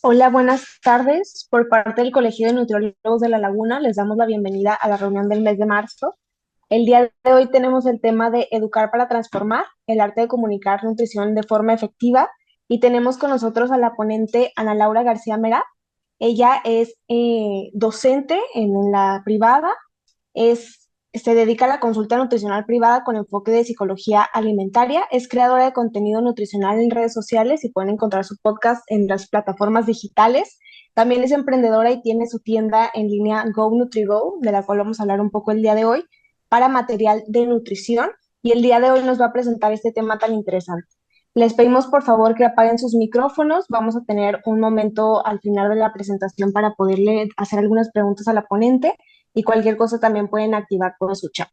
Hola, buenas tardes. Por parte del Colegio de Nutriólogos de La Laguna, les damos la bienvenida a la reunión del mes de marzo. El día de hoy tenemos el tema de educar para transformar, el arte de comunicar nutrición de forma efectiva. Y tenemos con nosotros a la ponente Ana Laura García Mera. Ella es docente en la privada, se dedica a la consulta nutricional privada con enfoque de psicología alimentaria. Es creadora de contenido nutricional en redes sociales y pueden encontrar su podcast en las plataformas digitales. También es emprendedora y tiene su tienda en línea Go NutriGo, de la cual vamos a hablar un poco el día de hoy, para material de nutrición. Y el día de hoy nos va a presentar este tema tan interesante. Les pedimos por favor que apaguen sus micrófonos. Vamos a tener un momento al final de la presentación para poderle hacer algunas preguntas a la ponente y cualquier cosa también pueden activar con su chat.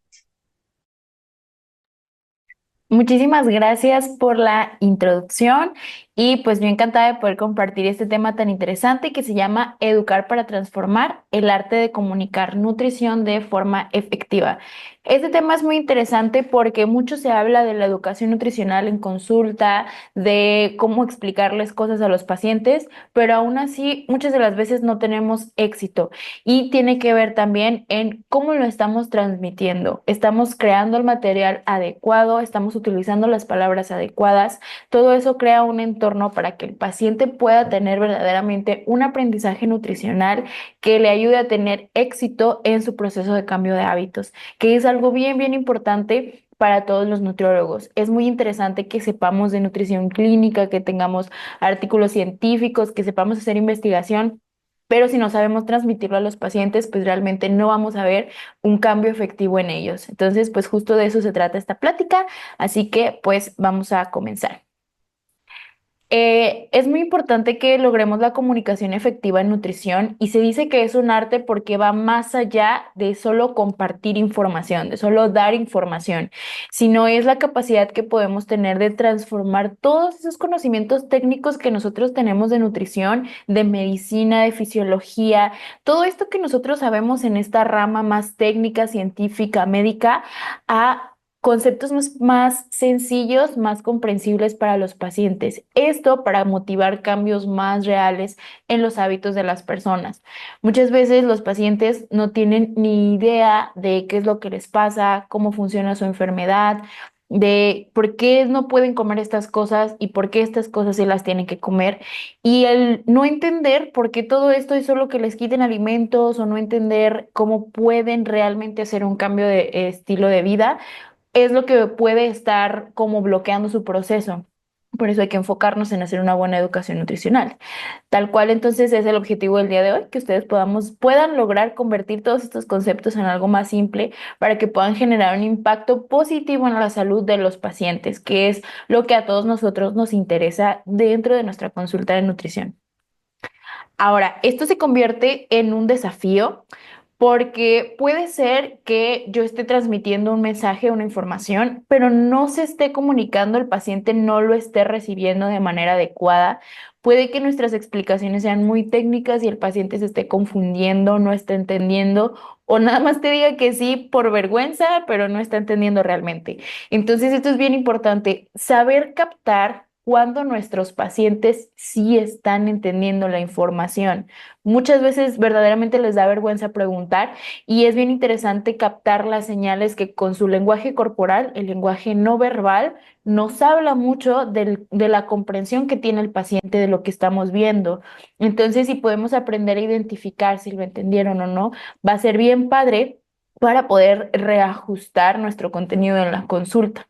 Muchísimas gracias por la introducción y pues yo encantada de poder compartir este tema tan interesante que se llama Educar para transformar, el arte de comunicar nutrición de forma efectiva. Este tema es muy interesante porque mucho se habla de la educación nutricional en consulta, de cómo explicarles cosas a los pacientes, pero aún así muchas de las veces no tenemos éxito y tiene que ver también en cómo lo estamos transmitiendo. Estamos creando el material adecuado, estamos utilizando las palabras adecuadas. Todo eso crea un entorno para que el paciente pueda tener verdaderamente un aprendizaje nutricional que le ayude a tener éxito en su proceso de cambio de hábitos, que es algo bien, bien importante para todos los nutriólogos. Es muy interesante que sepamos de nutrición clínica, que tengamos artículos científicos, que sepamos hacer investigación, pero si no sabemos transmitirlo a los pacientes, pues realmente no vamos a ver un cambio efectivo en ellos. Entonces, pues justo de eso se trata esta plática, así que pues vamos a comenzar. Es muy importante que logremos la comunicación efectiva en nutrición y se dice que es un arte porque va más allá de solo compartir información, de solo dar información, sino es la capacidad que podemos tener de transformar todos esos conocimientos técnicos que nosotros tenemos de nutrición, de medicina, de fisiología, todo esto que nosotros sabemos en esta rama más técnica, científica, médica, a conceptos más sencillos, más comprensibles para los pacientes. Esto para motivar cambios más reales en los hábitos de las personas. Muchas veces los pacientes no tienen ni idea de qué es lo que les pasa, cómo funciona su enfermedad, de por qué no pueden comer estas cosas y por qué estas cosas se las tienen que comer. Y el no entender por qué todo esto es solo que les quiten alimentos o no entender cómo pueden realmente hacer un cambio de estilo de vida es lo que puede estar como bloqueando su proceso. Por eso hay que enfocarnos en hacer una buena educación nutricional. Tal cual entonces es el objetivo del día de hoy, que ustedes puedan lograr convertir todos estos conceptos en algo más simple para que puedan generar un impacto positivo en la salud de los pacientes, que es lo que a todos nosotros nos interesa dentro de nuestra consulta de nutrición. Ahora, esto se convierte en un desafío porque puede ser que yo esté transmitiendo un mensaje, una información, pero no se esté comunicando, el paciente no lo esté recibiendo de manera adecuada. Puede que nuestras explicaciones sean muy técnicas y el paciente se esté confundiendo, no esté entendiendo, o nada más te diga que sí por vergüenza, pero no está entendiendo realmente. Entonces, esto es bien importante, saber captar cuando nuestros pacientes sí están entendiendo la información. Muchas veces verdaderamente les da vergüenza preguntar y es bien interesante captar las señales que con su lenguaje corporal, el lenguaje no verbal, nos habla mucho de la comprensión que tiene el paciente de lo que estamos viendo. Entonces, si podemos aprender a identificar si lo entendieron o no, va a ser bien padre para poder reajustar nuestro contenido en la consulta.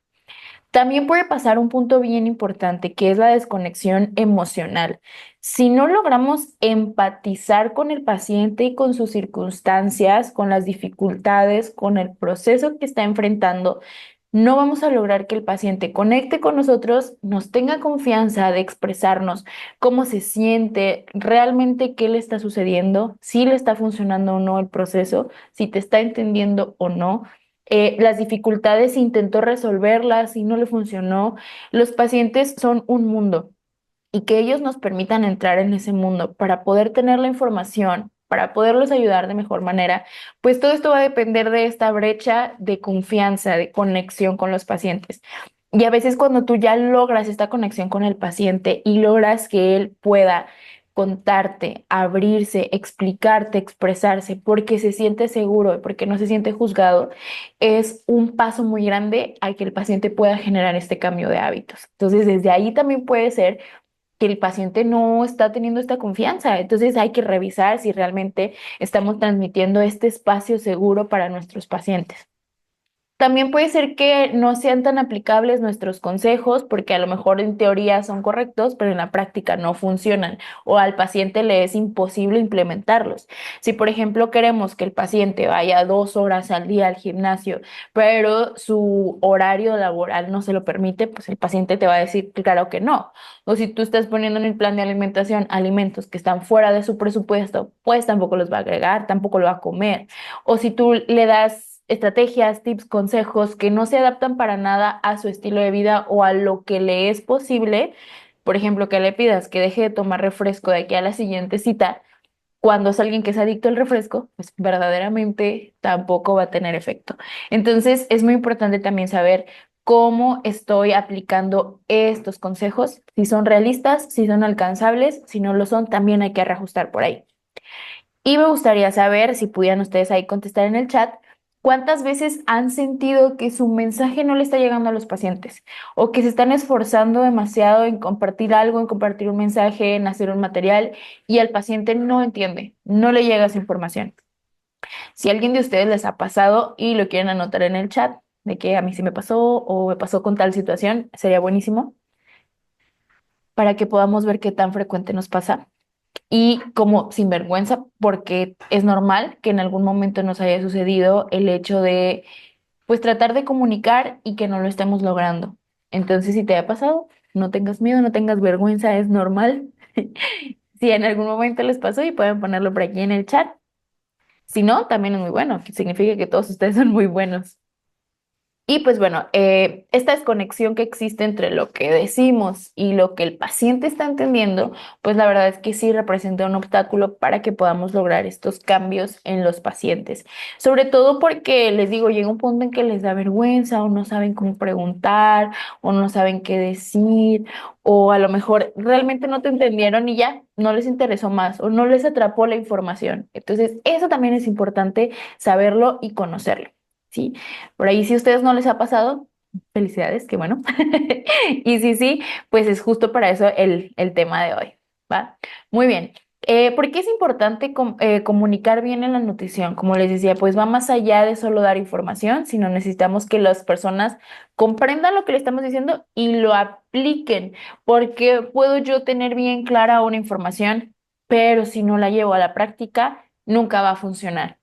También puede pasar un punto bien importante, que es la desconexión emocional. Si no logramos empatizar con el paciente y con sus circunstancias, con las dificultades, con el proceso que está enfrentando, no vamos a lograr que el paciente conecte con nosotros, nos tenga confianza de expresarnos cómo se siente, realmente qué le está sucediendo, si le está funcionando o no el proceso, si te está entendiendo o no, las dificultades, intentó resolverlas y no le funcionó. Los pacientes son un mundo y que ellos nos permitan entrar en ese mundo para poder tener la información, para poderlos ayudar de mejor manera, pues todo esto va a depender de esta brecha de confianza, de conexión con los pacientes. Y a veces cuando tú ya logras esta conexión con el paciente y logras que él pueda contarte, abrirse, explicarte, expresarse, porque se siente seguro, porque no se siente juzgado, es un paso muy grande a que el paciente pueda generar este cambio de hábitos. Entonces, desde ahí también puede ser que el paciente no está teniendo esta confianza. Entonces, hay que revisar si realmente estamos transmitiendo este espacio seguro para nuestros pacientes. También puede ser que no sean tan aplicables nuestros consejos porque a lo mejor en teoría son correctos, pero en la práctica no funcionan o al paciente le es imposible implementarlos. Si, por ejemplo, queremos que el paciente vaya 2 horas al día al gimnasio, pero su horario laboral no se lo permite, pues el paciente te va a decir claro que no. O si tú estás poniendo en el plan de alimentación alimentos que están fuera de su presupuesto, pues tampoco los va a agregar, tampoco lo va a comer. O si tú le das estrategias, tips, consejos que no se adaptan para nada a su estilo de vida o a lo que le es posible, por ejemplo, que le pidas que deje de tomar refresco de aquí a la siguiente cita, cuando es alguien que es adicto al refresco, pues verdaderamente tampoco va a tener efecto. Entonces, es muy importante también saber cómo estoy aplicando estos consejos, si son realistas, si son alcanzables, si no lo son, también hay que reajustar por ahí. Y me gustaría saber, si pudieran ustedes ahí contestar en el chat, ¿cuántas veces han sentido que su mensaje no le está llegando a los pacientes? O que se están esforzando demasiado en compartir algo, en compartir un mensaje, en hacer un material y el paciente no entiende, no le llega esa información. Si a alguien de ustedes les ha pasado y lo quieren anotar en el chat, de que a mí sí me pasó o me pasó con tal situación, sería buenísimo para que podamos ver qué tan frecuente nos pasa y como sinvergüenza, porque es normal que en algún momento nos haya sucedido el hecho de, pues, tratar de comunicar y que no lo estemos logrando. Entonces, si te ha pasado, no tengas miedo, no tengas vergüenza, es normal. Si en algún momento les pasó y pueden ponerlo por aquí en el chat. Si no, también es muy bueno, que significa que todos ustedes son muy buenos. Y pues bueno, esta desconexión que existe entre lo que decimos y lo que el paciente está entendiendo, pues la verdad es que sí representa un obstáculo para que podamos lograr estos cambios en los pacientes. Sobre todo porque les digo, llega un punto en que les da vergüenza o no saben cómo preguntar o no saben qué decir o a lo mejor realmente no te entendieron y ya no les interesó más o no les atrapó la información. Entonces, eso también es importante saberlo y conocerlo. ¿Sí? Por ahí, si a ustedes no les ha pasado, felicidades, qué bueno. Y sí, sí, pues es justo para eso el tema de hoy, ¿va? Muy bien. ¿Por qué es importante comunicar bien en la nutrición? Como les decía, pues va más allá de solo dar información, sino necesitamos que las personas comprendan lo que le estamos diciendo y lo apliquen, porque puedo yo tener bien clara una información, pero si no la llevo a la práctica, nunca va a funcionar.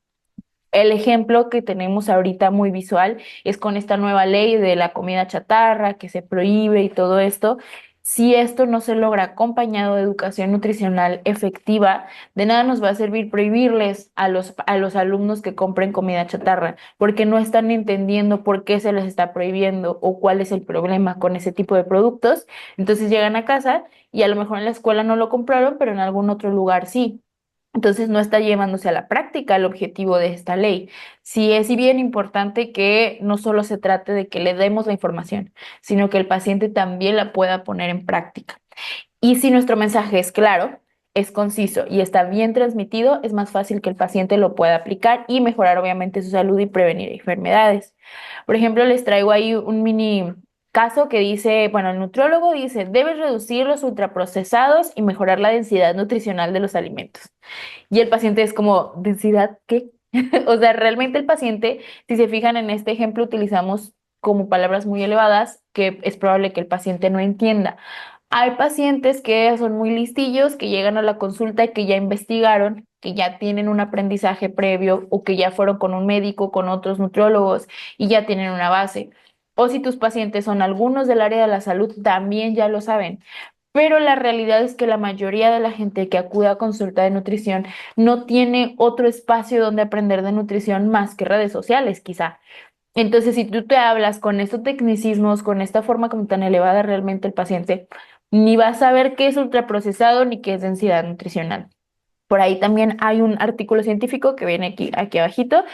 El ejemplo que tenemos ahorita muy visual es con esta nueva ley de la comida chatarra que se prohíbe y todo esto. Si esto no se logra acompañado de educación nutricional efectiva, de nada nos va a servir prohibirles a los alumnos que compren comida chatarra, porque no están entendiendo por qué se les está prohibiendo o cuál es el problema con ese tipo de productos. Entonces llegan a casa y a lo mejor en la escuela no lo compraron, pero en algún otro lugar sí. Entonces no está llevándose a la práctica el objetivo de esta ley. Sí es y bien importante que no solo se trate de que le demos la información, sino que el paciente también la pueda poner en práctica. Y si nuestro mensaje es claro, es conciso y está bien transmitido, es más fácil que el paciente lo pueda aplicar y mejorar obviamente su salud y prevenir enfermedades. Por ejemplo, les traigo ahí un mini caso que dice, bueno, el nutriólogo dice, debes reducir los ultraprocesados y mejorar la densidad nutricional de los alimentos. Y el paciente es como, ¿densidad qué? O sea, realmente el paciente, si se fijan en este ejemplo, utilizamos como palabras muy elevadas que es probable que el paciente no entienda. Hay pacientes que son muy listillos, que llegan a la consulta y que ya investigaron, que ya tienen un aprendizaje previo o que ya fueron con un médico, con otros nutriólogos y ya tienen una base. O si tus pacientes son algunos del área de la salud, también ya lo saben. Pero la realidad es que la mayoría de la gente que acude a consulta de nutrición no tiene otro espacio donde aprender de nutrición más que redes sociales, quizá. Entonces, si tú te hablas con estos tecnicismos, con esta forma como tan elevada, realmente el paciente ni va a saber qué es ultraprocesado ni qué es densidad nutricional. Por ahí también hay un artículo científico que viene aquí abajito,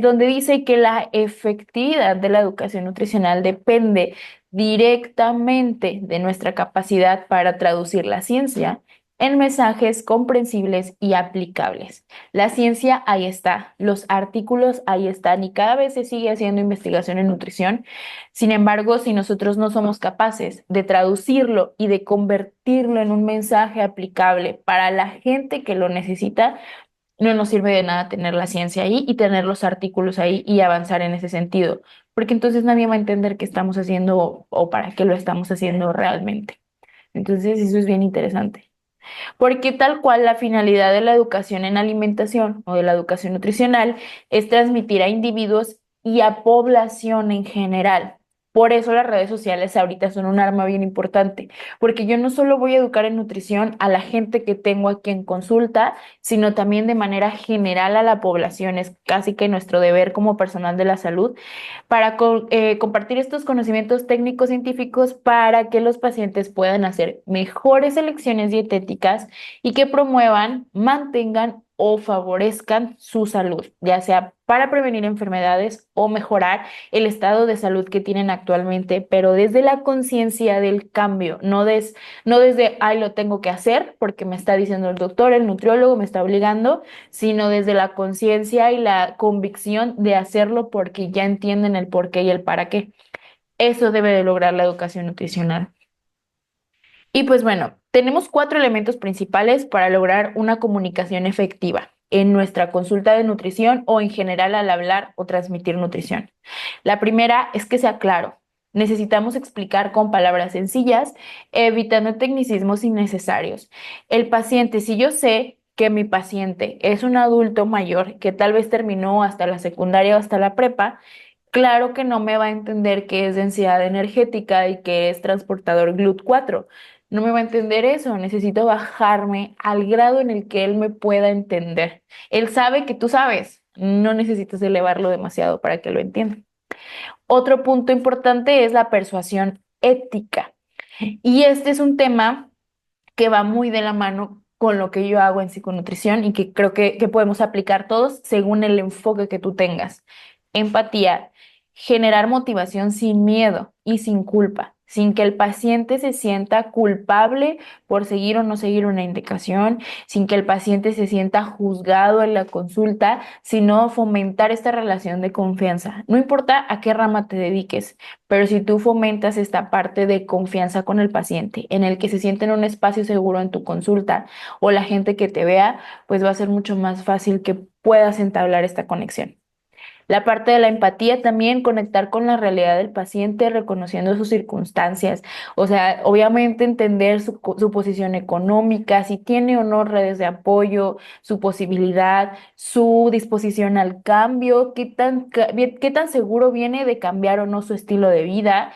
donde dice que la efectividad de la educación nutricional depende directamente de nuestra capacidad para traducir la ciencia en mensajes comprensibles y aplicables. La ciencia ahí está, los artículos ahí están y cada vez se sigue haciendo investigación en nutrición. Sin embargo, si nosotros no somos capaces de traducirlo y de convertirlo en un mensaje aplicable para la gente que lo necesita, no nos sirve de nada tener la ciencia ahí y tener los artículos ahí y avanzar en ese sentido, porque entonces nadie va a entender qué estamos haciendo o para qué lo estamos haciendo realmente. Entonces, eso es bien interesante. Porque tal cual la finalidad de la educación en alimentación o de la educación nutricional es transmitir a individuos y a población en general. Por eso las redes sociales ahorita son un arma bien importante, porque yo no solo voy a educar en nutrición a la gente que tengo aquí en consulta, sino también de manera general a la población. Es casi que nuestro deber como personal de la salud para compartir estos conocimientos técnicos científicos para que los pacientes puedan hacer mejores elecciones dietéticas y que promuevan, mantengan o favorezcan su salud, ya sea para prevenir enfermedades o mejorar el estado de salud que tienen actualmente, pero desde la conciencia del cambio, no desde, ay, lo tengo que hacer porque me está diciendo el doctor, el nutriólogo me está obligando, sino desde la conciencia y la convicción de hacerlo porque ya entienden el por qué y el para qué. Eso debe de lograr la educación nutricional. Y pues bueno, tenemos cuatro elementos principales para lograr una comunicación efectiva en nuestra consulta de nutrición o en general al hablar o transmitir nutrición. La primera es que sea claro. Necesitamos explicar con palabras sencillas, evitando tecnicismos innecesarios. El paciente, si yo sé que mi paciente es un adulto mayor que tal vez terminó hasta la secundaria o hasta la prepa, claro que no me va a entender qué es densidad energética y qué es transportador GLUT4. No me va a entender eso. Necesito bajarme al grado en el que él me pueda entender. Él sabe que tú sabes. No necesitas elevarlo demasiado para que lo entienda. Otro punto importante es la persuasión ética. Y este es un tema que va muy de la mano con lo que yo hago en psiconutrición y que creo que podemos aplicar todos según el enfoque que tú tengas. Empatía, generar motivación sin miedo y sin culpa, sin que el paciente se sienta culpable por seguir o no seguir una indicación, sin que el paciente se sienta juzgado en la consulta, sino fomentar esta relación de confianza. No importa a qué rama te dediques, pero si tú fomentas esta parte de confianza con el paciente, en el que se siente en un espacio seguro en tu consulta o la gente que te vea, pues va a ser mucho más fácil que puedas entablar esta conexión. La parte de la empatía también, conectar con la realidad del paciente, reconociendo sus circunstancias. O sea, obviamente entender su posición económica, si tiene o no redes de apoyo, su posibilidad, su disposición al cambio, qué tan seguro viene de cambiar o no su estilo de vida,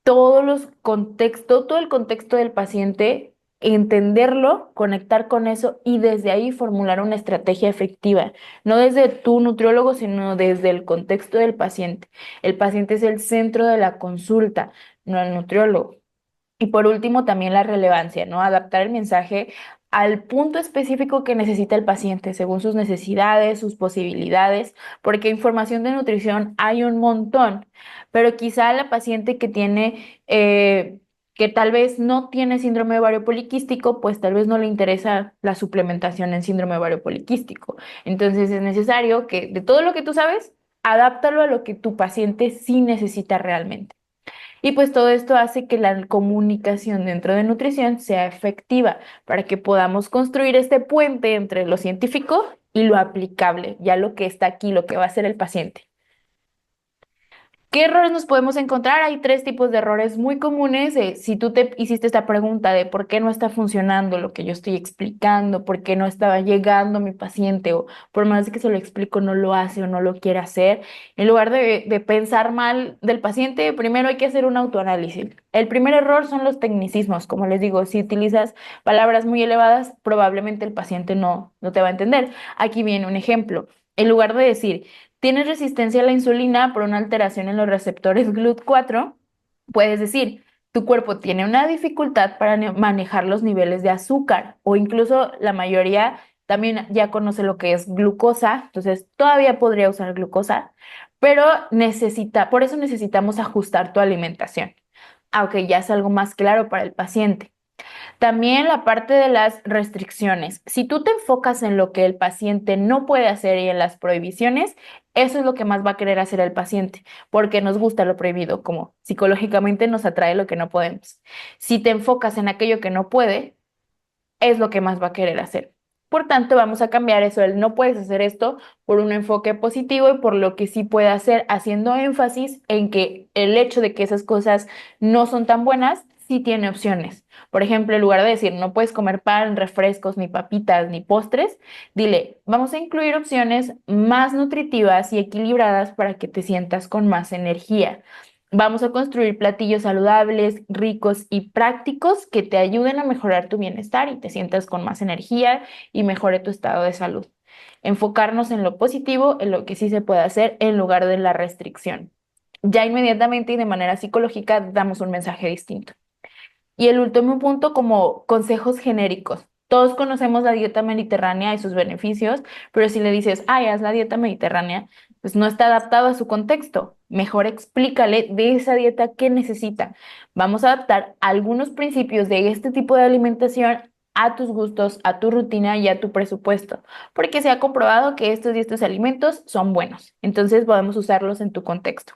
todo el contexto del paciente, entenderlo, conectar con eso y desde ahí formular una estrategia efectiva, no desde tu nutriólogo, sino desde el contexto del paciente. El paciente es el centro de la consulta, no el nutriólogo. Y por último, también la relevancia, ¿no? Adaptar el mensaje al punto específico que necesita el paciente, según sus necesidades, sus posibilidades, porque información de nutrición hay un montón, pero quizá la paciente que tiene, que tal vez no tiene síndrome de ovario poliquístico, pues tal vez no le interesa la suplementación en síndrome de ovario poliquístico. Entonces es necesario que de todo lo que tú sabes, adáptalo a lo que tu paciente sí necesita realmente. Y pues todo esto hace que la comunicación dentro de nutrición sea efectiva para que podamos construir este puente entre lo científico y lo aplicable, ya lo que está aquí, lo que va a hacer el paciente. ¿Qué errores nos podemos encontrar? Hay tres tipos de errores muy comunes. Si tú te hiciste esta pregunta de por qué no está funcionando lo que yo estoy explicando, por qué no estaba llegando mi paciente o por más de que se lo explico no lo hace o no lo quiere hacer, en lugar de pensar mal del paciente, primero hay que hacer un autoanálisis. El primer error son los tecnicismos. Como les digo, si utilizas palabras muy elevadas, probablemente el paciente no te va a entender. Aquí viene un ejemplo. En lugar de decir, tienes resistencia a la insulina por una alteración en los receptores GLUT4, puedes decir, tu cuerpo tiene una dificultad para manejar los niveles de azúcar o incluso la mayoría también ya conoce lo que es glucosa, entonces todavía podría usar glucosa, pero por eso necesitamos ajustar tu alimentación, aunque ya es algo más claro para el paciente. También la parte de las restricciones. Si tú te enfocas en lo que el paciente no puede hacer y en las prohibiciones, eso es lo que más va a querer hacer el paciente, porque nos gusta lo prohibido, como psicológicamente nos atrae lo que no podemos. Si te enfocas en aquello que no puede, es lo que más va a querer hacer. Por tanto, vamos a cambiar eso, el no puedes hacer esto por un enfoque positivo y por lo que sí puede hacer, haciendo énfasis en que el hecho de que esas cosas no son tan buenas, sí tiene opciones. Por ejemplo, en lugar de decir no puedes comer pan, refrescos, ni papitas, ni postres, dile, vamos a incluir opciones más nutritivas y equilibradas para que te sientas con más energía. Vamos a construir platillos saludables, ricos y prácticos que te ayuden a mejorar tu bienestar y te sientas con más energía y mejore tu estado de salud. Enfocarnos en lo positivo, en lo que sí se puede hacer, en lugar de la restricción. Ya inmediatamente y de manera psicológica damos un mensaje distinto. Y el último punto, como consejos genéricos. Todos conocemos la dieta mediterránea y sus beneficios, pero si le dices, ay, haz la dieta mediterránea, pues no está adaptado a su contexto. Mejor explícale de esa dieta qué necesita. Vamos a adaptar algunos principios de este tipo de alimentación a tus gustos, a tu rutina y a tu presupuesto, porque se ha comprobado que estos y estos alimentos son buenos. Entonces podemos usarlos en tu contexto.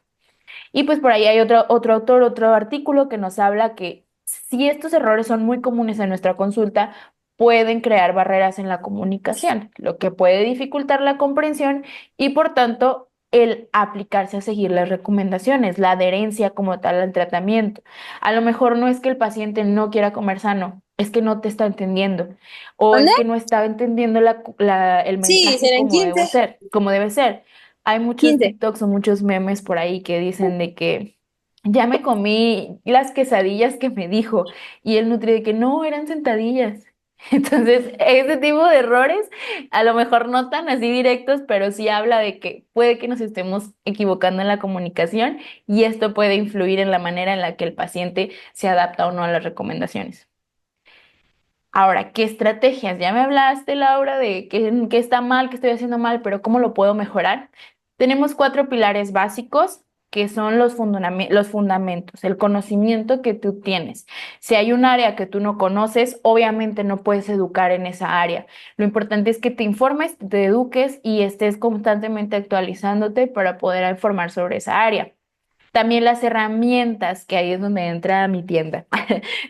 Y pues por ahí hay otro autor, otro artículo que nos habla que si estos errores son muy comunes en nuestra consulta, pueden crear barreras en la comunicación, lo que puede dificultar la comprensión y por tanto el aplicarse a seguir las recomendaciones, la adherencia como tal al tratamiento. A lo mejor no es que el paciente no quiera comer sano, es que no te está entendiendo o ¿Dónde? es que no está entendiendo el Sí, mensaje serán 15, como debe ser. Hay muchos 15. TikToks o muchos memes por ahí que dicen de que ya me comí las quesadillas que me dijo y el nutri de que no, eran sentadillas. Entonces, ese tipo de errores, a lo mejor no tan así directos, pero sí habla de que puede que nos estemos equivocando en la comunicación y esto puede influir en la manera en la que el paciente se adapta o no a las recomendaciones. Ahora, ¿qué estrategias? Ya me hablaste, Laura, de qué está mal, qué estoy haciendo mal, pero ¿cómo lo puedo mejorar? Tenemos cuatro pilares básicos que son los fundamentos, el conocimiento que tú tienes. Si hay un área que tú no conoces, obviamente no puedes educar en esa área. Lo importante es que te informes, te eduques y estés constantemente actualizándote para poder informar sobre esa área. También las herramientas, que ahí es donde entra mi tienda.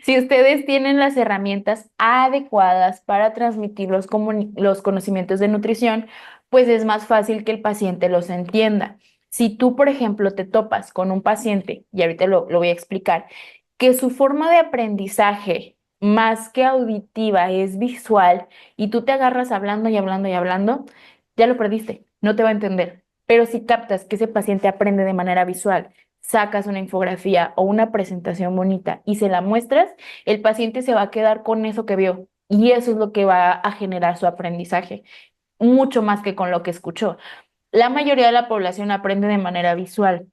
Si ustedes tienen las herramientas adecuadas para transmitir los conocimientos de nutrición, pues es más fácil que el paciente los entienda. Si tú, por ejemplo, te topas con un paciente, y ahorita lo voy a explicar, que su forma de aprendizaje más que auditiva es visual y tú te agarras hablando y hablando y hablando, ya lo perdiste, no te va a entender. Pero si captas que ese paciente aprende de manera visual, sacas una infografía o una presentación bonita y se la muestras, el paciente se va a quedar con eso que vio y eso es lo que va a generar su aprendizaje, mucho más que con lo que escuchó. La mayoría de la población aprende de manera visual.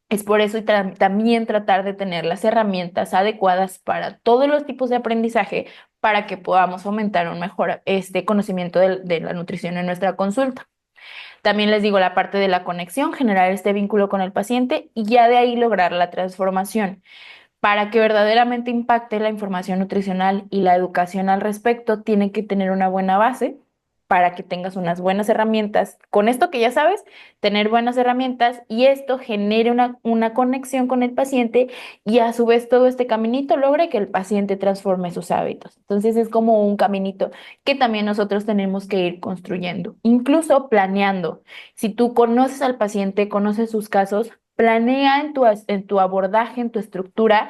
Es por eso y también tratar de tener las herramientas adecuadas para todos los tipos de aprendizaje para que podamos fomentar un mejor conocimiento de la nutrición en nuestra consulta. También les digo la parte de la conexión, generar este vínculo con el paciente y ya de ahí lograr la transformación. Para que verdaderamente impacte la información nutricional y la educación al respecto, tiene que tener una buena base para que tengas unas buenas herramientas. Con esto que ya sabes, tener buenas herramientas y esto genere una conexión con el paciente y a su vez todo este caminito logre que el paciente transforme sus hábitos. Entonces es como un caminito que también nosotros tenemos que ir construyendo, incluso planeando. Si tú conoces al paciente, conoces sus casos, planea en tu abordaje, en tu estructura,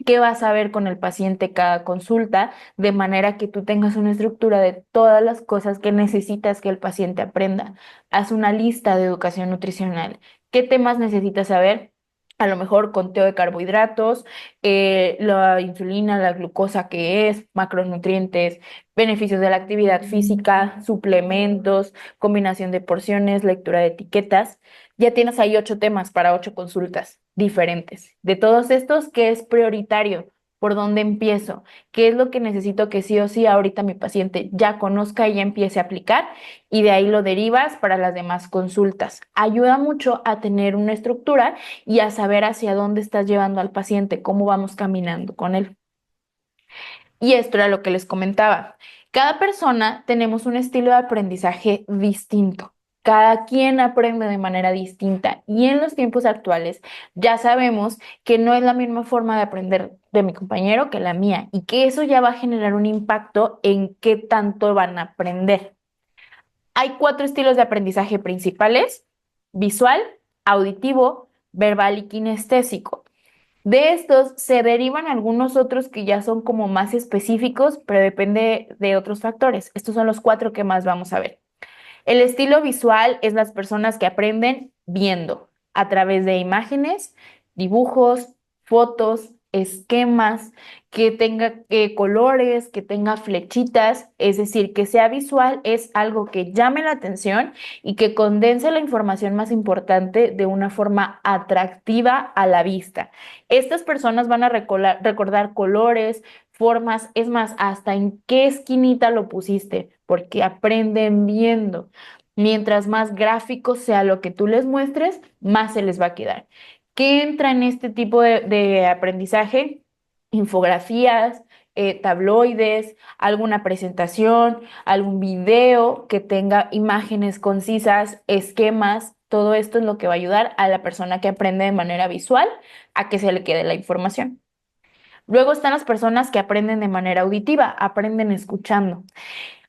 qué vas a ver con el paciente cada consulta, de manera que tú tengas una estructura de todas las cosas que necesitas que el paciente aprenda. Haz una lista de educación nutricional. ¿Qué temas necesitas saber? A lo mejor conteo de carbohidratos, la insulina, la glucosa que es, macronutrientes, beneficios de la actividad física, suplementos, combinación de porciones, lectura de etiquetas. Ya tienes ahí 8 temas para 8 consultas diferentes. De todos estos, ¿qué es prioritario? ¿Por dónde empiezo? ¿Qué es lo que necesito que sí o sí ahorita mi paciente ya conozca y ya empiece a aplicar? Y de ahí lo derivas para las demás consultas. Ayuda mucho a tener una estructura y a saber hacia dónde estás llevando al paciente, cómo vamos caminando con él. Y esto era lo que les comentaba. Cada persona tenemos un estilo de aprendizaje distinto. Cada quien aprende de manera distinta y en los tiempos actuales ya sabemos que no es la misma forma de aprender de mi compañero que la mía y que eso ya va a generar un impacto en qué tanto van a aprender. Hay cuatro estilos de aprendizaje principales: visual, auditivo, verbal y kinestésico. De estos se derivan algunos otros que ya son como más específicos, pero depende de otros factores. Estos son los cuatro que más vamos a ver. El estilo visual es las personas que aprenden viendo a través de imágenes, dibujos, fotos, esquemas, que tenga colores, que tenga flechitas, es decir, que sea visual es algo que llame la atención y que condense la información más importante de una forma atractiva a la vista. Estas personas van a recordar colores, formas, es más, hasta en qué esquinita lo pusiste, porque aprenden viendo. Mientras más gráfico sea lo que tú les muestres, más se les va a quedar. ¿Qué entra en este tipo de aprendizaje? Infografías, tabloides, alguna presentación, algún video que tenga imágenes concisas, esquemas. Todo esto es lo que va a ayudar a la persona que aprende de manera visual a que se le quede la información. Luego están las personas que aprenden de manera auditiva, aprenden escuchando.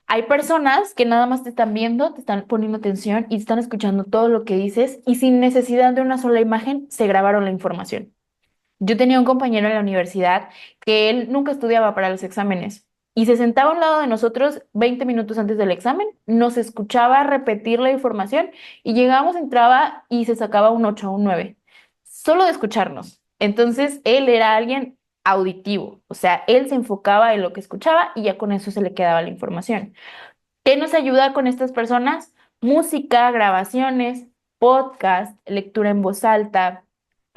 Hay personas que nada más te están viendo, te están poniendo atención y están escuchando todo lo que dices y sin necesidad de una sola imagen se grabaron la información. Yo tenía un compañero en la universidad que él nunca estudiaba para los exámenes y se sentaba a un lado de nosotros 20 minutos antes del examen, nos escuchaba repetir la información y llegábamos, entraba y se sacaba un 8 o un 9 solo de escucharnos. Entonces, él era alguien auditivo, o sea, él se enfocaba en lo que escuchaba y ya con eso se le quedaba la información. ¿Qué nos ayuda con estas personas? Música, grabaciones, podcast, lectura en voz alta,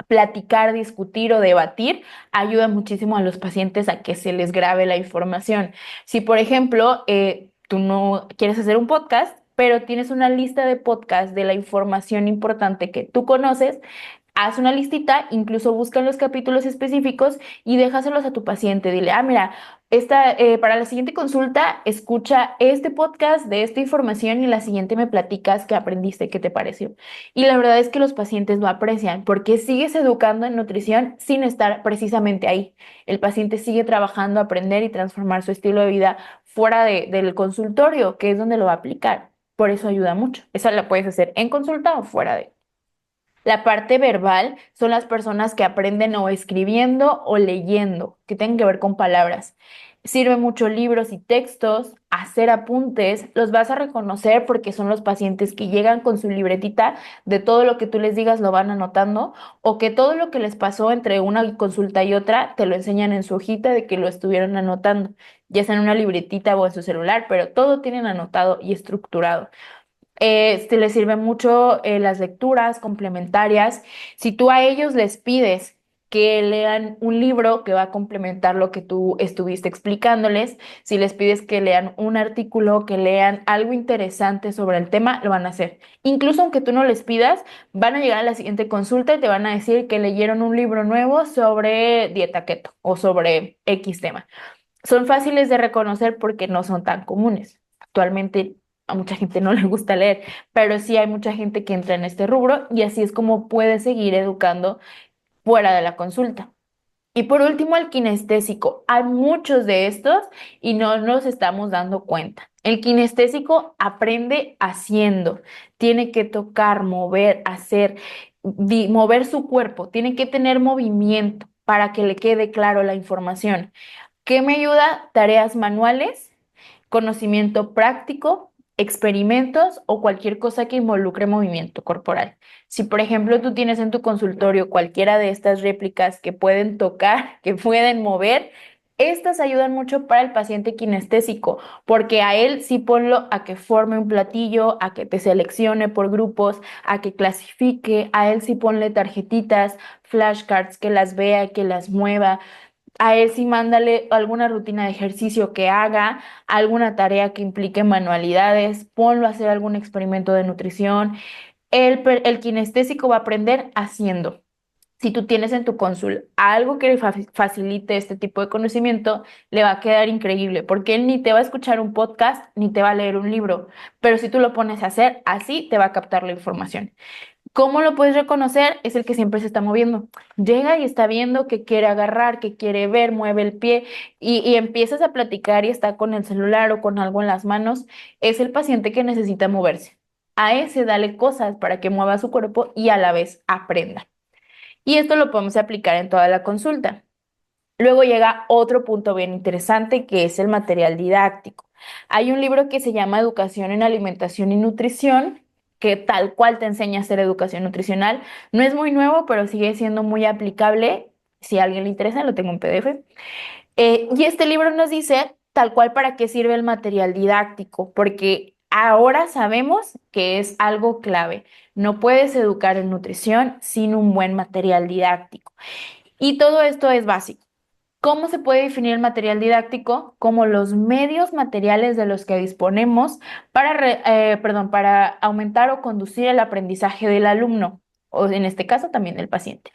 platicar, discutir o debatir ayuda muchísimo a los pacientes a que se les grabe la información. Si, por ejemplo, tú no quieres hacer un podcast, pero tienes una lista de podcast de la información importante que tú conoces, haz una listita, incluso busca los capítulos específicos y déjaselos a tu paciente. Dile, mira, para la siguiente consulta, escucha este podcast de esta información y la siguiente me platicas qué aprendiste, qué te pareció. Y la verdad es que los pacientes lo aprecian porque sigues educando en nutrición sin estar precisamente ahí. El paciente sigue trabajando, aprender y transformar su estilo de vida fuera del consultorio, que es donde lo va a aplicar. Por eso ayuda mucho. Esa la puedes hacer en consulta o fuera de. La parte verbal son las personas que aprenden o escribiendo o leyendo, que tienen que ver con palabras. Sirve mucho libros y textos, hacer apuntes, los vas a reconocer porque son los pacientes que llegan con su libretita de todo lo que tú les digas lo van anotando o que todo lo que les pasó entre una consulta y otra te lo enseñan en su hojita de que lo estuvieron anotando, ya sea en una libretita o en su celular, pero todo tienen anotado y estructurado. Les sirven mucho las lecturas complementarias. Si tú a ellos les pides que lean un libro que va a complementar lo que tú estuviste explicándoles, si les pides que lean un artículo, que lean algo interesante sobre el tema, lo van a hacer. Incluso aunque tú no les pidas, van a llegar a la siguiente consulta y te van a decir que leyeron un libro nuevo sobre dieta keto o sobre X tema. Son fáciles de reconocer porque no son tan comunes. Actualmente a mucha gente no le gusta leer, pero sí hay mucha gente que entra en este rubro y así es como puede seguir educando fuera de la consulta. Y por último, el kinestésico. Hay muchos de estos y no nos estamos dando cuenta. El kinestésico aprende haciendo, tiene que tocar, mover, hacer, mover su cuerpo, tiene que tener movimiento para que le quede claro la información. ¿Qué me ayuda? Tareas manuales, conocimiento práctico, experimentos o cualquier cosa que involucre movimiento corporal. Si, por ejemplo, tú tienes en tu consultorio cualquiera de estas réplicas que pueden tocar, que pueden mover, estas ayudan mucho para el paciente kinestésico, porque a él sí ponlo a que forme un platillo, a que te seleccione por grupos, a que clasifique, a él sí ponle tarjetitas, flashcards, que las vea, que las mueva. A él sí mándale alguna rutina de ejercicio que haga, alguna tarea que implique manualidades, ponlo a hacer algún experimento de nutrición. El kinestésico va a aprender haciendo. Si tú tienes en tu cónsul algo que le facilite este tipo de conocimiento, le va a quedar increíble, porque él ni te va a escuchar un podcast ni te va a leer un libro, pero si tú lo pones a hacer, así te va a captar la información. ¿Cómo lo puedes reconocer? Es el que siempre se está moviendo. Llega y está viendo que quiere agarrar, que quiere ver, mueve el pie y empiezas a platicar y está con el celular o con algo en las manos. Es el paciente que necesita moverse. A ese dale cosas para que mueva su cuerpo y a la vez aprenda. Y esto lo podemos aplicar en toda la consulta. Luego llega otro punto bien interesante que es el material didáctico. Hay un libro que se llama Educación en Alimentación y Nutrición, que tal cual te enseña a hacer educación nutricional. No es muy nuevo, pero sigue siendo muy aplicable. Si a alguien le interesa, lo tengo en PDF. Y este libro nos dice tal cual para qué sirve el material didáctico, porque ahora sabemos que es algo clave. No puedes educar en nutrición sin un buen material didáctico. Y todo esto es básico. ¿Cómo se puede definir el material didáctico? Como los medios materiales de los que disponemos para, para aumentar o conducir el aprendizaje del alumno, o en este caso también del paciente.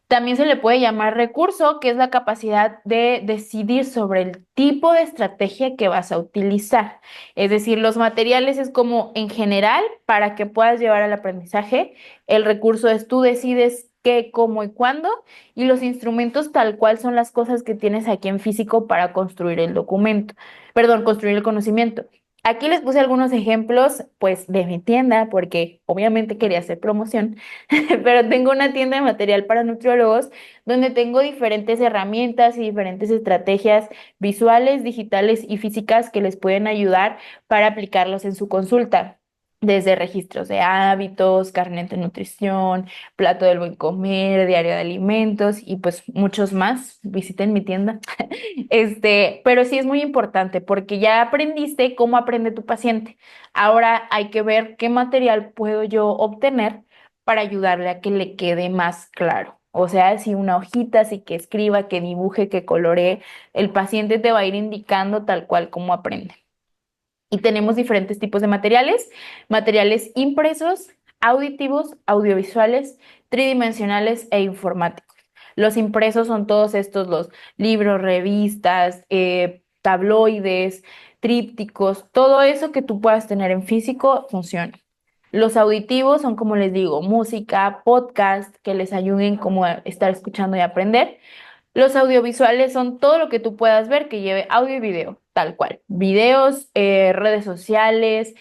También se le puede llamar recurso, que es la capacidad de decidir sobre el tipo de estrategia que vas a utilizar. Es decir, los materiales es como en general para que puedas llevar al aprendizaje. El recurso es tú decides qué, cómo y cuándo. Y los instrumentos tal cual son las cosas que tienes aquí en físico para construir el documento. Perdón, construir el conocimiento. Aquí les puse algunos ejemplos, pues, de mi tienda, porque obviamente quería hacer promoción. Pero tengo una tienda de material para nutriólogos donde tengo diferentes herramientas y diferentes estrategias visuales, digitales y físicas que les pueden ayudar para aplicarlos en su consulta. Desde registros de hábitos, carnet de nutrición, plato del buen comer, diario de alimentos y pues muchos más. Visiten mi tienda. Pero sí es muy importante porque ya aprendiste cómo aprende tu paciente. Ahora hay que ver qué material puedo yo obtener para ayudarle a que le quede más claro. O sea, si una hojita, así que escriba, que dibuje, que coloree, el paciente te va a ir indicando tal cual cómo aprende. Y tenemos diferentes tipos de materiales, materiales impresos, auditivos, audiovisuales, tridimensionales e informáticos. Los impresos son todos estos, los libros, revistas, tabloides, trípticos, todo eso que tú puedas tener en físico funciona. Los auditivos son, como les digo, música, podcast que les ayuden como a estar escuchando y aprender. Los audiovisuales son todo lo que tú puedas ver que lleve audio y video, tal cual. Videos, redes sociales.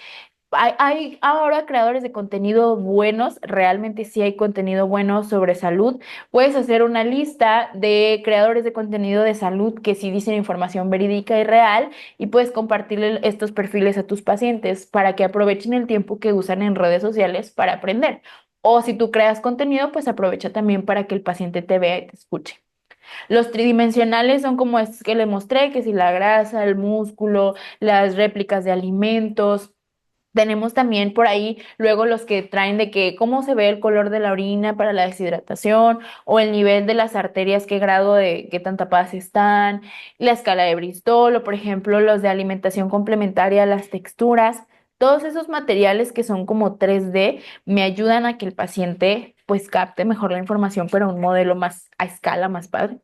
Hay ahora creadores de contenido buenos, realmente sí hay contenido bueno sobre salud. Puedes hacer una lista de creadores de contenido de salud que sí dicen información verídica y real y puedes compartirle estos perfiles a tus pacientes para que aprovechen el tiempo que usan en redes sociales para aprender. O si tú creas contenido, pues aprovecha también para que el paciente te vea y te escuche. Los tridimensionales son como estos que le mostré, que si la grasa, el músculo, las réplicas de alimentos. Tenemos también por ahí luego los que traen de que cómo se ve el color de la orina para la deshidratación o el nivel de las arterias, qué grado de qué tan tapadas están, la escala de Bristol o por ejemplo los de alimentación complementaria, las texturas. Todos esos materiales que son como 3D me ayudan a que el paciente pues capte mejor la información, pero a un modelo más a escala, más padre.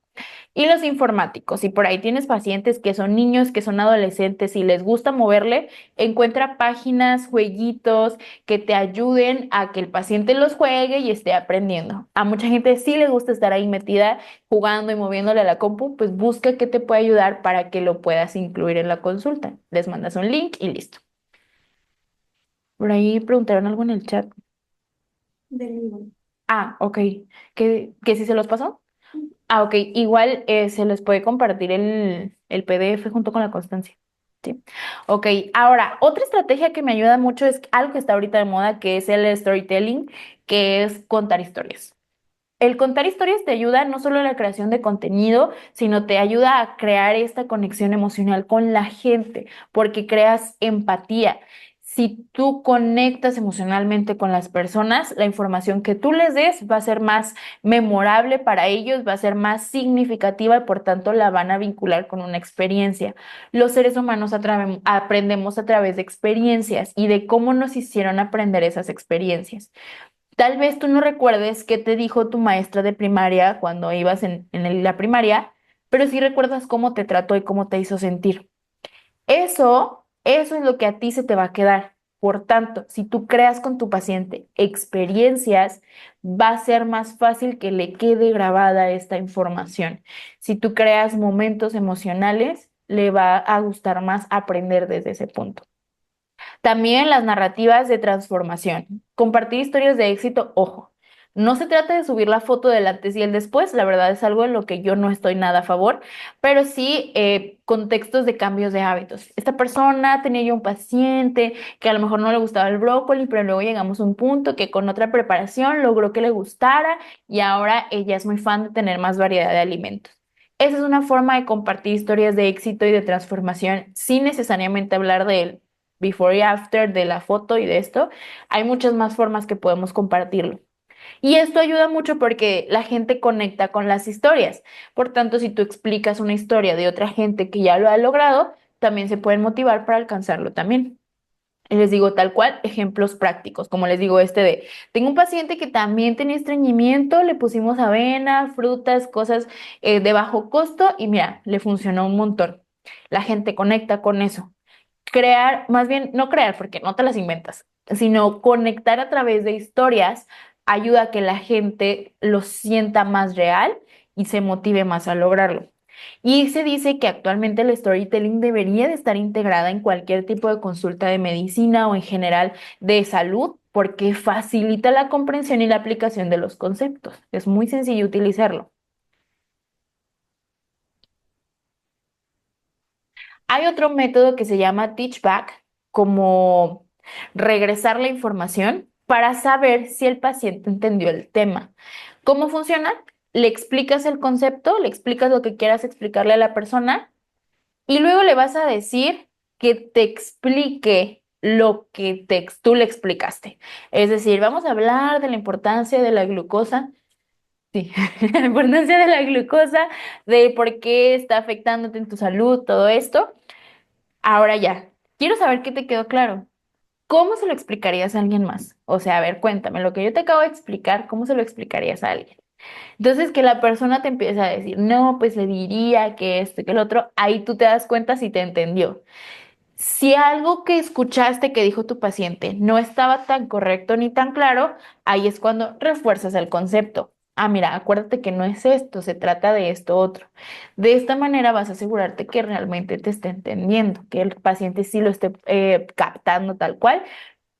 Y los informáticos, si por ahí tienes pacientes que son niños, que son adolescentes y les gusta moverle, encuentra páginas, jueguitos que te ayuden a que el paciente los juegue y esté aprendiendo. A mucha gente sí le gusta estar ahí metida jugando y moviéndole a la compu, pues busca qué te puede ayudar para que lo puedas incluir en la consulta. Les mandas un link y listo. Por ahí preguntaron algo en el chat. Del libro. Ah, ok. ¿Que si se los pasó? Ah, ok. Igual se les puede compartir el PDF junto con la constancia. Sí. Ok. Ahora, otra estrategia que me ayuda mucho es algo que está ahorita de moda, que es el storytelling, que es contar historias. El contar historias te ayuda no solo en la creación de contenido, sino te ayuda a crear esta conexión emocional con la gente, porque creas empatía. Si tú conectas emocionalmente con las personas, la información que tú les des va a ser más memorable para ellos, va a ser más significativa y por tanto la van a vincular con una experiencia. Los seres humanos aprendemos a través de experiencias y de cómo nos hicieron aprender esas experiencias. Tal vez tú no recuerdes qué te dijo tu maestra de primaria cuando ibas la primaria, pero sí recuerdas cómo te trató y cómo te hizo sentir. Eso es lo que a ti se te va a quedar. Por tanto, si tú creas con tu paciente experiencias, va a ser más fácil que le quede grabada esta información. Si tú creas momentos emocionales, le va a gustar más aprender desde ese punto. También las narrativas de transformación. Compartir historias de éxito, ojo. No se trata de subir la foto del antes y el después, la verdad es algo en lo que yo no estoy nada a favor, pero sí contextos de cambios de hábitos. Esta persona tenía yo un paciente que a lo mejor no le gustaba el brócoli, pero luego llegamos a un punto que con otra preparación logró que le gustara y ahora ella es muy fan de tener más variedad de alimentos. Esa es una forma de compartir historias de éxito y de transformación sin necesariamente hablar de él before y after de la foto y de esto, hay muchas más formas que podemos compartirlo. Y esto ayuda mucho porque la gente conecta con las historias. Por tanto, si tú explicas una historia de otra gente que ya lo ha logrado, también se pueden motivar para alcanzarlo también. Y les digo tal cual, ejemplos prácticos, como les digo tengo un paciente que también tenía estreñimiento, le pusimos avena, frutas, cosas de bajo costo y mira, le funcionó un montón. La gente conecta con eso crear, más bien no crear porque no te las inventas, sino conectar a través de historias ayuda a que la gente lo sienta más real y se motive más a lograrlo. Y se dice que actualmente el storytelling debería de estar integrada en cualquier tipo de consulta de medicina o en general de salud porque facilita la comprensión y la aplicación de los conceptos. Es muy sencillo utilizarlo. Hay otro método que se llama teach back, como regresar la información para saber si el paciente entendió el tema. ¿Cómo funciona? Le explicas el concepto, le explicas lo que quieras explicarle a la persona y luego le vas a decir que te explique lo que tú le explicaste. Es decir, vamos a hablar de la importancia de la glucosa. Sí, la importancia de la glucosa, de por qué está afectándote en tu salud, todo esto. Ahora ya, quiero saber qué te quedó claro. ¿Cómo se lo explicarías a alguien más? O sea, a ver, cuéntame, lo que yo te acabo de explicar, ¿cómo se lo explicarías a alguien? Entonces, que la persona te empieza a decir, no, pues le diría que esto y que el otro, ahí tú te das cuenta si te entendió. Si algo que escuchaste que dijo tu paciente no estaba tan correcto ni tan claro, ahí es cuando refuerzas el concepto. Ah, mira, acuérdate que no es esto, se trata de esto otro. De esta manera vas a asegurarte que realmente te esté entendiendo, que el paciente sí lo esté captando tal cual.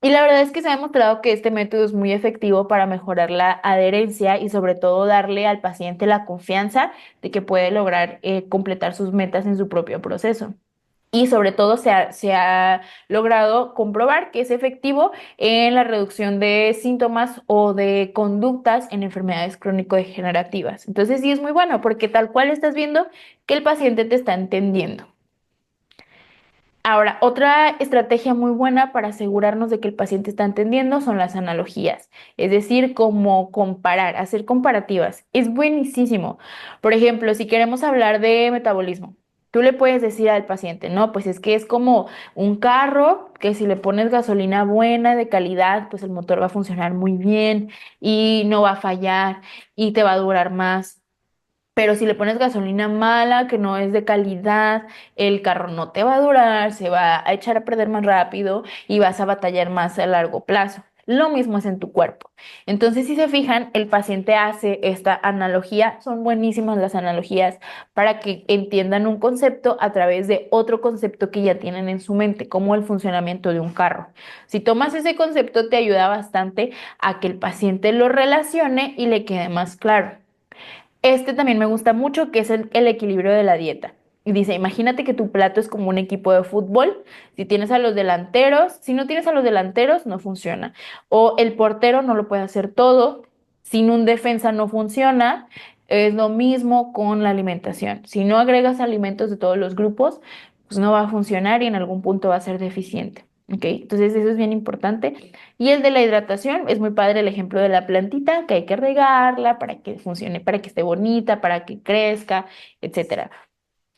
Y la verdad es que se ha demostrado que este método es muy efectivo para mejorar la adherencia y sobre todo darle al paciente la confianza de que puede lograr completar sus metas en su propio proceso. Y sobre todo se ha logrado comprobar que es efectivo en la reducción de síntomas o de conductas en enfermedades crónico-degenerativas. Entonces sí es muy bueno porque tal cual estás viendo que el paciente te está entendiendo. Ahora, otra estrategia muy buena para asegurarnos de que el paciente está entendiendo son las analogías, es decir, como comparar, hacer comparativas. Es buenísimo. Por ejemplo, si queremos hablar de metabolismo, tú le puedes decir al paciente, no, pues es que es como un carro que si le pones gasolina buena, de calidad, pues el motor va a funcionar muy bien y no va a fallar y te va a durar más. Pero si le pones gasolina mala, que no es de calidad, el carro no te va a durar, se va a echar a perder más rápido y vas a batallar más a largo plazo. Lo mismo es en tu cuerpo. Entonces, si se fijan, el paciente hace esta analogía, son buenísimas las analogías para que entiendan un concepto a través de otro concepto que ya tienen en su mente, como el funcionamiento de un carro. Si tomas ese concepto, te ayuda bastante a que el paciente lo relacione y le quede más claro. Este también me gusta mucho, que es el equilibrio de la dieta. Y dice, imagínate que tu plato es como un equipo de fútbol. Si tienes a los delanteros, si no tienes a los delanteros, no funciona. O el portero no lo puede hacer todo. Sin un defensa no funciona. Es lo mismo con la alimentación. Si no agregas alimentos de todos los grupos, pues no va a funcionar y en algún punto va a ser deficiente. ¿Ok? Entonces eso es bien importante. Y el de la hidratación, es muy padre el ejemplo de la plantita, que hay que regarla para que funcione, para que esté bonita, para que crezca, etcétera.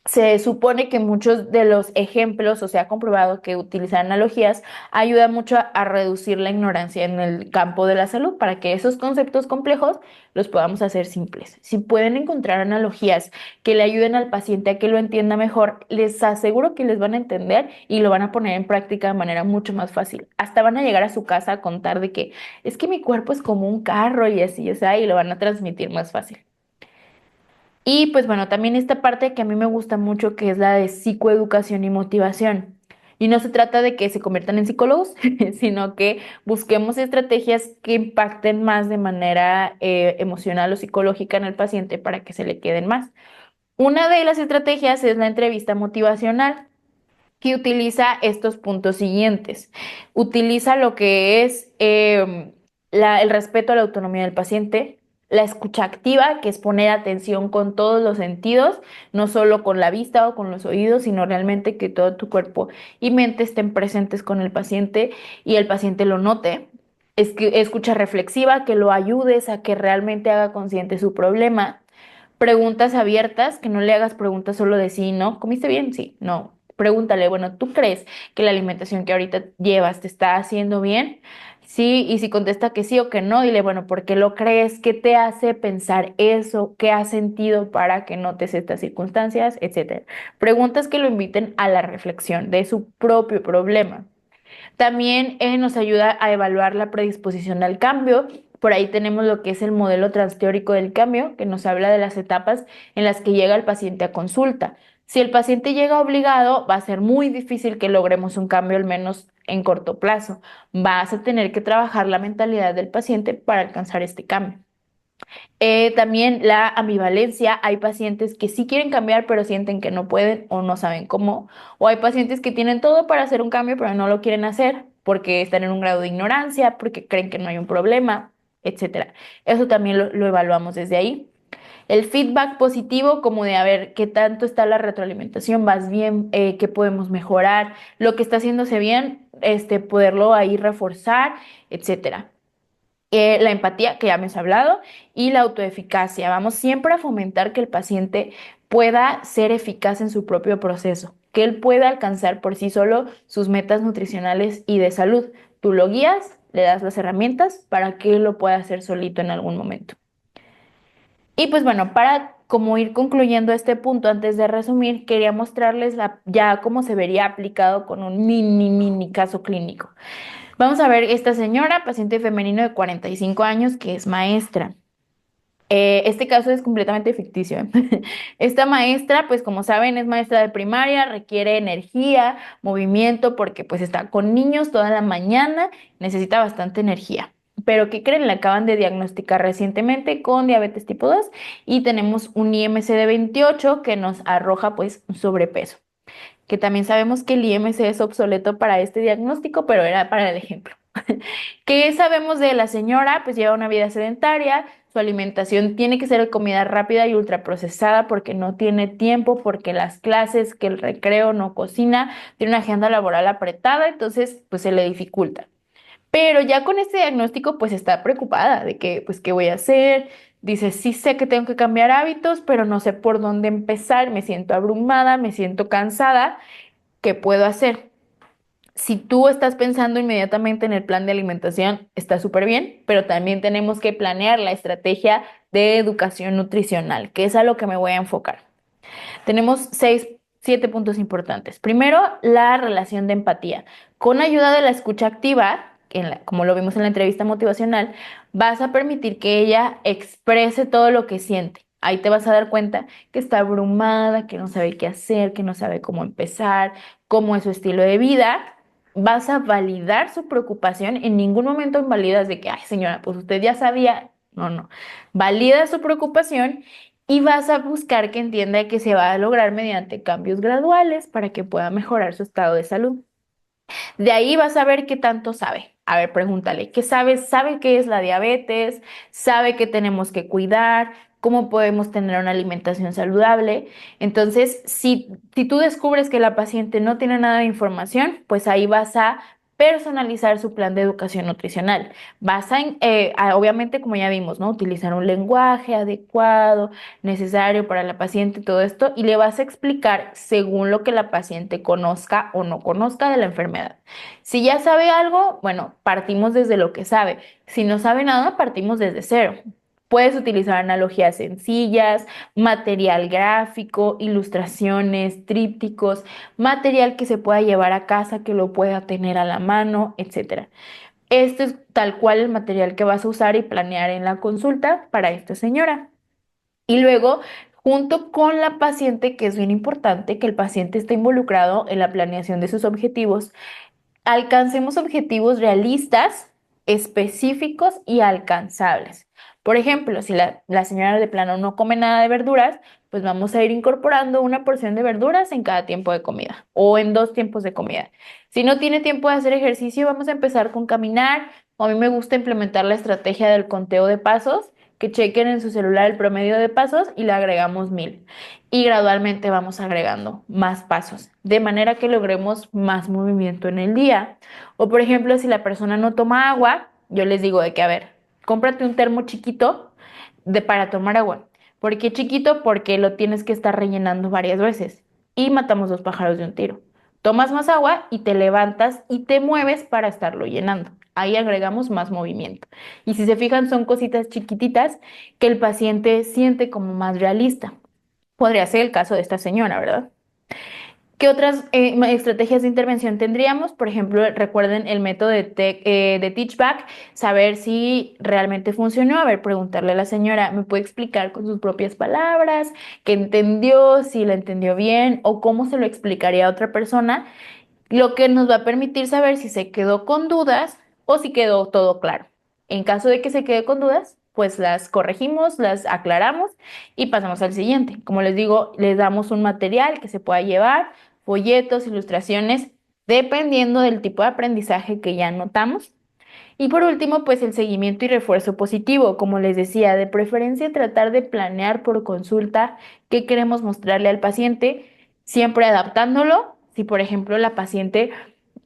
Se supone que muchos de los ejemplos, o sea, ha comprobado que utilizar analogías ayuda mucho a reducir la ignorancia en el campo de la salud para que esos conceptos complejos los podamos hacer simples. Si pueden encontrar analogías que le ayuden al paciente a que lo entienda mejor, les aseguro que les van a entender y lo van a poner en práctica de manera mucho más fácil. Hasta van a llegar a su casa a contar de que es que mi cuerpo es como un carro y así, o sea, y lo van a transmitir más fácil. Y pues bueno, también esta parte que a mí me gusta mucho, que es la de psicoeducación y motivación. Y no se trata de que se conviertan en psicólogos, sino que busquemos estrategias que impacten más de manera emocional o psicológica en el paciente para que se le queden más. Una de las estrategias es la entrevista motivacional, que utiliza estos puntos siguientes. Utiliza lo que es el respeto a la autonomía del paciente, la escucha activa, que es poner atención con todos los sentidos, no solo con la vista o con los oídos, sino realmente que todo tu cuerpo y mente estén presentes con el paciente y el paciente lo note. Es que escucha reflexiva, que lo ayudes a que realmente haga consciente su problema. Preguntas abiertas, que no le hagas preguntas solo de sí, ¿no? ¿Comiste bien? Sí, no. Pregúntale, bueno, ¿tú crees que la alimentación que ahorita llevas te está haciendo bien? Sí, y si contesta que sí o que no, dile, bueno, ¿por qué lo crees? ¿Qué te hace pensar eso? ¿Qué has sentido para que notes estas circunstancias? Etcétera. Preguntas que lo inviten a la reflexión de su propio problema. También nos ayuda a evaluar la predisposición al cambio. Por ahí tenemos lo que es el modelo transteórico del cambio, que nos habla de las etapas en las que llega el paciente a consulta. Si el paciente llega obligado, va a ser muy difícil que logremos un cambio, al menos en corto plazo. Vas a tener que trabajar la mentalidad del paciente para alcanzar este cambio. También la ambivalencia, hay pacientes que sí quieren cambiar, pero sienten que no pueden o no saben cómo, o hay pacientes que tienen todo para hacer un cambio, pero no lo quieren hacer porque están en un grado de ignorancia, porque creen que no hay un problema, etcétera. Eso también lo evaluamos desde ahí. El feedback positivo, como de a ver qué tanto está la retroalimentación, vas bien, qué podemos mejorar, lo que está haciéndose bien, poderlo ahí reforzar, etcétera. La empatía, que ya me has hablado, y la autoeficacia. Vamos siempre a fomentar que el paciente pueda ser eficaz en su propio proceso, que él pueda alcanzar por sí solo sus metas nutricionales y de salud. Tú lo guías, le das las herramientas para que él lo pueda hacer solito en algún momento. Y pues bueno, para como ir concluyendo este punto, antes de resumir, quería mostrarles ya cómo se vería aplicado con un mini caso clínico. Vamos a ver esta señora, paciente femenino de 45 años, que es maestra. Este caso es completamente ficticio. Esta maestra, pues como saben, es maestra de primaria, requiere energía, movimiento, porque pues está con niños toda la mañana, necesita bastante energía. Pero ¿qué creen? Le acaban de diagnosticar recientemente con diabetes tipo 2 y tenemos un IMC de 28 que nos arroja pues un sobrepeso, que también sabemos que el IMC es obsoleto para este diagnóstico, pero era para el ejemplo. ¿Qué sabemos de la señora? Pues lleva una vida sedentaria, su alimentación tiene que ser comida rápida y ultraprocesada porque no tiene tiempo, porque las clases, que el recreo no cocina, tiene una agenda laboral apretada, entonces pues se le dificulta. Pero ya con este diagnóstico pues está preocupada de que pues qué voy a hacer. Dice, sí sé que tengo que cambiar hábitos, pero no sé por dónde empezar, me siento abrumada, me siento cansada, ¿qué puedo hacer? Si tú estás pensando inmediatamente en el plan de alimentación, está súper bien, pero también tenemos que planear la estrategia de educación nutricional, que es a lo que me voy a enfocar. Tenemos 7 puntos importantes. Primero, la relación de empatía. Con ayuda de la escucha activa, como lo vimos en la entrevista motivacional, vas a permitir que ella exprese todo lo que siente. Ahí te vas a dar cuenta que está abrumada, que no sabe qué hacer, que no sabe cómo empezar, cómo es su estilo de vida. Vas a validar su preocupación. En ningún momento invalidas de que, ay señora, pues usted ya sabía. No, no. Valida su preocupación y vas a buscar que entienda que se va a lograr mediante cambios graduales para que pueda mejorar su estado de salud. De ahí vas a ver qué tanto sabe. A ver, pregúntale, ¿qué sabes? ¿Sabe qué es la diabetes? ¿Sabe que tenemos que cuidar? ¿Cómo podemos tener una alimentación saludable? Entonces, si tú descubres que la paciente no tiene nada de información, pues ahí vas a personalizar su plan de educación nutricional. Obviamente, como ya vimos, ¿no? Utilizar un lenguaje adecuado, necesario para la paciente, todo esto, y le vas a explicar según lo que la paciente conozca o no conozca de la enfermedad. Si ya sabe algo, bueno, partimos desde lo que sabe. Si no sabe nada, partimos desde cero. Puedes utilizar analogías sencillas, material gráfico, ilustraciones, trípticos, material que se pueda llevar a casa, que lo pueda tener a la mano, etcétera. Este es tal cual el material que vas a usar y planear en la consulta para esta señora. Y luego, junto con la paciente, que es bien importante que el paciente esté involucrado en la planeación de sus objetivos, alcancemos objetivos realistas, específicos y alcanzables. Por ejemplo, si la señora de plano no come nada de verduras, pues vamos a ir incorporando una porción de verduras en cada tiempo de comida o en 2 tiempos de comida. Si no tiene tiempo de hacer ejercicio, vamos a empezar con caminar. O a mí me gusta implementar la estrategia del conteo de pasos, que chequen en su celular el promedio de pasos y le agregamos 1000 y gradualmente vamos agregando más pasos, de manera que logremos más movimiento en el día. O por ejemplo, si la persona no toma agua, yo les digo de que, a ver, cómprate un termo chiquito para tomar agua. ¿Por qué chiquito? Porque lo tienes que estar rellenando varias veces y matamos 2 pájaros de un tiro. Tomas más agua y te levantas y te mueves para estarlo llenando. Ahí agregamos más movimiento. Y si se fijan, son cositas chiquititas que el paciente siente como más realista. Podría ser el caso de esta señora, ¿verdad? ¿Qué otras estrategias de intervención tendríamos? Por ejemplo, recuerden el método de Teachback, saber si realmente funcionó. A ver, preguntarle a la señora, ¿me puede explicar con sus propias palabras qué entendió, si la entendió bien o cómo se lo explicaría a otra persona? Lo que nos va a permitir saber si se quedó con dudas o si quedó todo claro. En caso de que se quede con dudas, pues las corregimos, las aclaramos y pasamos al siguiente. Como les digo, les damos un material que se pueda llevar, folletos, ilustraciones, dependiendo del tipo de aprendizaje que ya notamos. Y por último, pues el seguimiento y refuerzo positivo. Como les decía, de preferencia tratar de planear por consulta qué queremos mostrarle al paciente, siempre adaptándolo. Si, por ejemplo, la paciente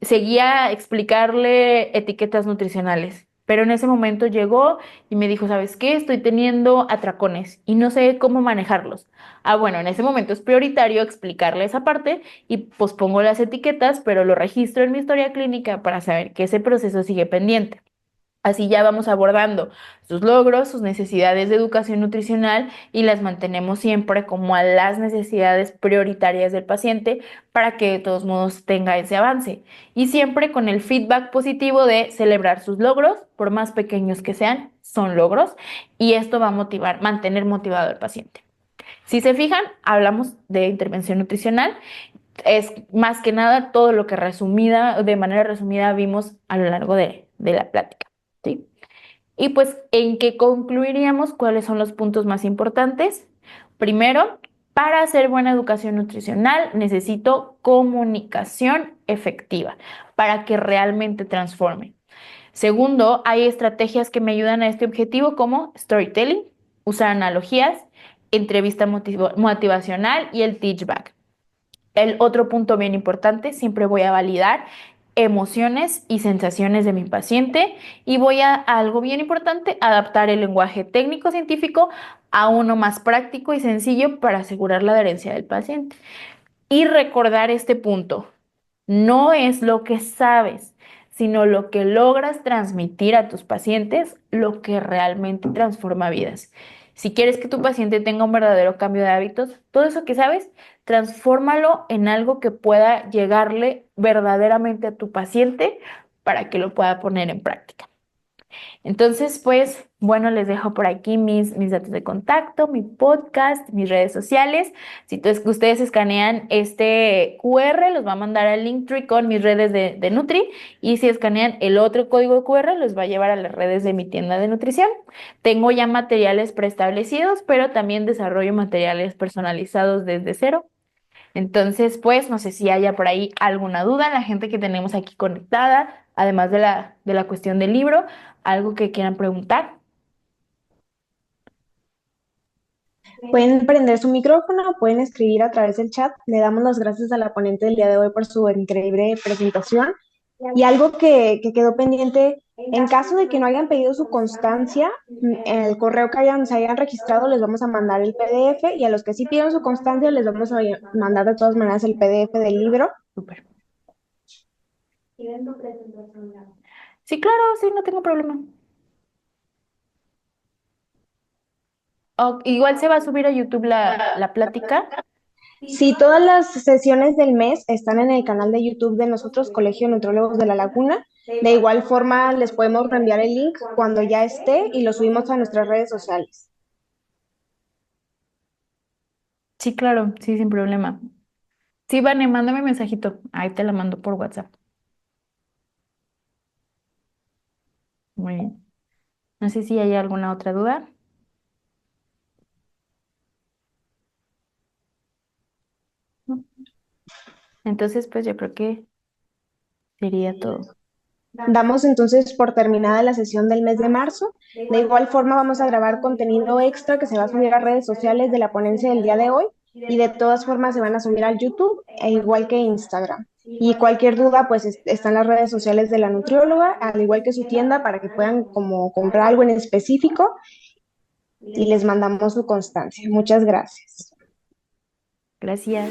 seguía explicarle etiquetas nutricionales, pero en ese momento llegó y me dijo, ¿sabes qué? Estoy teniendo atracones y no sé cómo manejarlos. Ah, bueno, en ese momento es prioritario explicarle esa parte y pospongo las etiquetas, pero lo registro en mi historia clínica para saber que ese proceso sigue pendiente. Así ya vamos abordando sus logros, sus necesidades de educación nutricional y las mantenemos siempre como a las necesidades prioritarias del paciente para que de todos modos tenga ese avance. Y siempre con el feedback positivo de celebrar sus logros, por más pequeños que sean, son logros y esto va a motivar, mantener motivado al paciente. Si se fijan, hablamos de intervención nutricional. Es más que nada todo lo que de manera resumida vimos a lo largo de la plática. ¿Sí? Y pues, ¿en qué concluiríamos? ¿Cuáles son los puntos más importantes? Primero, para hacer buena educación nutricional necesito comunicación efectiva para que realmente transforme. Segundo, hay estrategias que me ayudan a este objetivo como storytelling, usar analogías, entrevista motivacional y el teachback. El otro punto bien importante, siempre voy a validar emociones y sensaciones de mi paciente y voy a algo bien importante, adaptar el lenguaje técnico científico a uno más práctico y sencillo para asegurar la adherencia del paciente. Y recordar este punto, no es lo que sabes, sino lo que logras transmitir a tus pacientes, lo que realmente transforma vidas. Si quieres que tu paciente tenga un verdadero cambio de hábitos, todo eso que sabes, transfórmalo en algo que pueda llegarle verdaderamente a tu paciente para que lo pueda poner en práctica. Entonces, pues, bueno, les dejo por aquí mis datos de contacto, mi podcast, mis redes sociales. Si ustedes escanean este QR, los va a mandar al Linktree con mis redes de Nutri. Y si escanean el otro código QR, los va a llevar a las redes de mi tienda de nutrición. Tengo ya materiales preestablecidos, pero también desarrollo materiales personalizados desde cero. Entonces, pues, no sé si haya por ahí alguna duda, la gente que tenemos aquí conectada, además de la cuestión del libro, algo que quieran preguntar. Pueden prender su micrófono, pueden escribir a través del chat. Le damos las gracias a la ponente del día de hoy por su increíble presentación. Y algo que quedó pendiente, en caso de que no hayan pedido su constancia, en el correo que se hayan registrado les vamos a mandar el PDF y a los que sí pidieron su constancia les vamos a mandar de todas maneras el PDF del libro. Súper. Sí, claro, sí, no tengo problema. Igual se va a subir a YouTube la plática. Sí, todas las sesiones del mes están en el canal de YouTube de nosotros, Colegio de Nutriólogos de la Laguna. De igual forma, les podemos reenviar el link cuando ya esté y lo subimos a nuestras redes sociales. Sí, claro, sí, sin problema. Sí, Vane, mándame mensajito. Ahí te la mando por WhatsApp. Muy bien. No sé si hay alguna otra duda. ¿No? Entonces, pues yo creo que sería todo. Damos entonces por terminada la sesión del mes de marzo. De igual forma, vamos a grabar contenido extra que se va a subir a redes sociales de la ponencia del día de hoy y de todas formas se van a subir al YouTube, e igual que Instagram. Y cualquier duda, pues están las redes sociales de la nutrióloga, al igual que su tienda, para que puedan como comprar algo en específico y les mandamos su constancia. Muchas gracias. Gracias.